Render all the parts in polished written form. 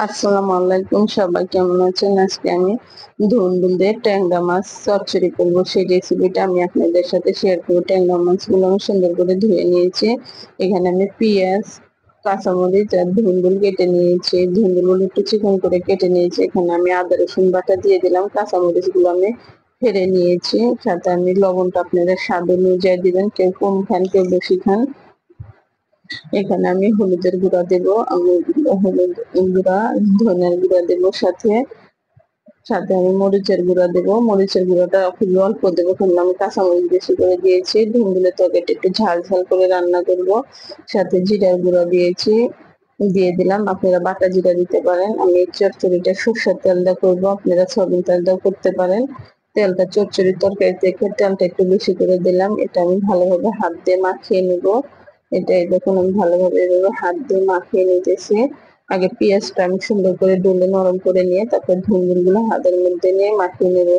আসসালামু আলাইকুম, সবাই কেমন আছেন? আজকে আমি ধুন্দুল দিয়ে ট্যাংরা মাছ চচ্চড়ি করবো, সেই রেসিপিটা আমি আপনাদের সাথে শেয়ার করবো। ট্যাংরা মাছগুলো আমি সুন্দর করে ধুয়ে নিয়েছি। এখানে আমি পেঁয়াজ, কাঁচামরিচ আর ধুন্দুল কেটে নিয়েছি। ধুন্দুলগুলো একটু চিকন করে কেটে নিয়েছি। এখানে আমি আদা রসুন বাটা দিয়ে দিলাম। কাঁচামরিচ গুলো আমি ফেড়ে নিয়েছি। সাথে আমি লবণটা আপনাদের স্বাদ অনুযায়ী দিবেন, কেউ কম খান কেউ বেশি খান। এখানে আমি হলুদের গুঁড়া দেব, আমি হলুদ গুঁড়া, ধনিয়ার গুঁড়া দেব, সাথে সাথে আমি মরিচের গুঁড়া দেব। মরিচের গুঁড়াটা খুবই অল্প দেবো, কারণ আমি কাঁচামরিচ বেশি করে দিয়েছি। ধুন্দুলের তরকারিটা একটু ঝাল ঝাল করে রান্না করব। সাথে জিরার গুঁড়া দিয়েছি, দিয়ে দিলাম। আপনারা বাটা জিরা দিতে পারেন। আমি এই চচ্চড়িটা সরষের তেল দিয়ে করবো, আপনারা সয়াবিন তেল দিয়েও করতে পারেন। তেলটা চচ্চড়ির তরকারিতে তেলটা একটু বেশি করে দিলাম। এটা আমি ভালোভাবে হাত দিয়ে মাখিয়ে নিব। এটাই দেখুন, আমি ভালোভাবে এভাবে হাত দিয়ে মাখিয়ে নিতেছি। আগে পেঁয়াজটা আমি সুন্দর করে ডলে নরম করে নিয়ে তারপর ধুন্দুলগুলো হাতের মধ্যে নিয়ে মাখিয়ে নেব।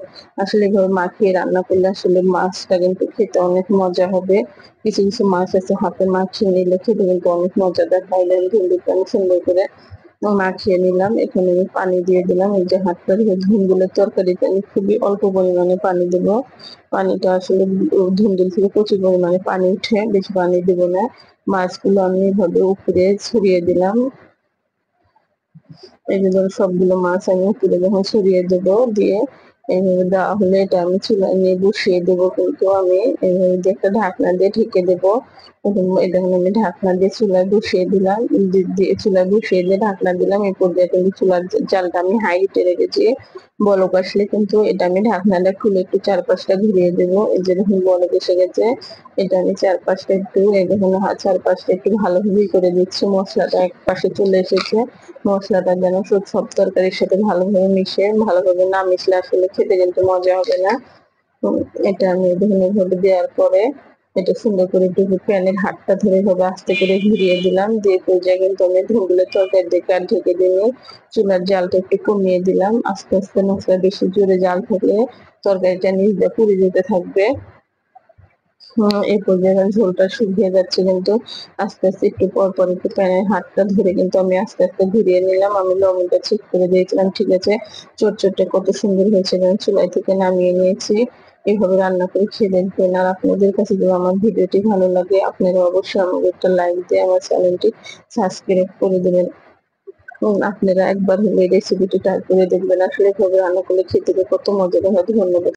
আসলে এভাবে মাখিয়ে রান্না করলে আসলে মাছটা কিন্তু খেতে অনেক মজা হবে। কিছু কিছু মাছ আছে হাতে মাখিয়ে নিলে খেতে কিন্তু অনেক মজা দেখায়। ধুন্দুলটা আমি সুন্দর করে মাখিয়ে নিলাম। এখানে আমি পানি দিয়ে দিলাম। এই যে হাতটা ধরে ধুন্দুলের তরকারিতে আমি খুবই অল্প পরিমাণে পানি দেবো। পানিটা আসলে ধুন্দুল থেকে প্রচুর পরিমাণে পানি উঠে, বেশি পানি দেবো না। মাছগুলো আমি এভাবে উপরে ছড়িয়ে দিলাম। এই যে ধরো সবগুলো মাছ আমি উপরে যখন ছড়িয়ে দেবো, দিয়ে এইভাবে দেওয়া হলে এটা আমি চুলায় নিয়ে বসিয়ে দেবো। কিন্তু আমি এইভাবে দিয়ে একটা ঢাকনা দিয়ে ঢেকে দেবো। এটা আমি ঢাকনা দিয়ে চুলায় বসিয়ে দিলাম, দিয়ে চুলায় বসিয়ে দিয়ে ঢাকনা দিলাম। এরপর দিয়ে কিন্তু চুলার জালটা আমি হাই হিটে রেখেছি। বলক আসলে কিন্তু এটা আমি ঢাকনাটা খুলে একটু চারপাশটা ঘুরিয়ে দেবো। এই যে দেখুন বলক এসে গেছে। এটা আমি চারপাশটা একটু, এই দেখুন চারপাশটা একটু ভালোভাবে করে দিচ্ছি। মশলাটা এক পাশে চলে এসেছে। মশলাটা যেন সব তরকারির সাথে ভালোভাবে মিশে, ভালোভাবে না মিশলে আসলে খেতে কিন্তু মজা হবে না। এটা আমি দেখুন এভাবে দেওয়ার পরে এটা সুন্দর করে একটু প্যানের হাতটা ধরে এভাবে আস্তে করে ঘুরিয়ে দিলাম। দিয়ে পর্যায়ে কিন্তু আমি ধুন্দুলের তরকারি দিকে আর ঢেকে দিয়ে চুলার জালটা একটু কমিয়ে দিলাম। আস্তে আস্তে মশলা বেশি জোরে জাল থাকলে তরকারিটা নিচ দিয়ে পুড়ে যেতে থাকবে। এই পর্যায়ে ঝোলটা শুকিয়ে যাচ্ছে, কিন্তু আস্তে আস্তে একটু পর পর একটু প্যানের হাতটা ধরে কিন্তু আমি আস্তে আস্তে ঘুরিয়ে নিলাম। আমি লবণটা চেক করে দিয়েছিলাম, ঠিক আছে। চটচটে কত সুন্দর হয়েছে, এবং চুলাই থেকে নামিয়ে নিয়েছি। এভাবে রান্না করে খেয়ে দেখবেন। আর আপনাদের কাছে যদি আমার ভিডিওটি ভালো লাগে, আপনারা অবশ্যই আমাকে একটা লাইক দিয়ে আমার চ্যানেলটি সাবস্ক্রাইব করে দেবেন। আপনারা একবার হলে রেসিপিটি ট্রাই করে দেখবেন। আসলে এভাবে রান্না করলে খেতে কত মজা হয়। ধন্যবাদ।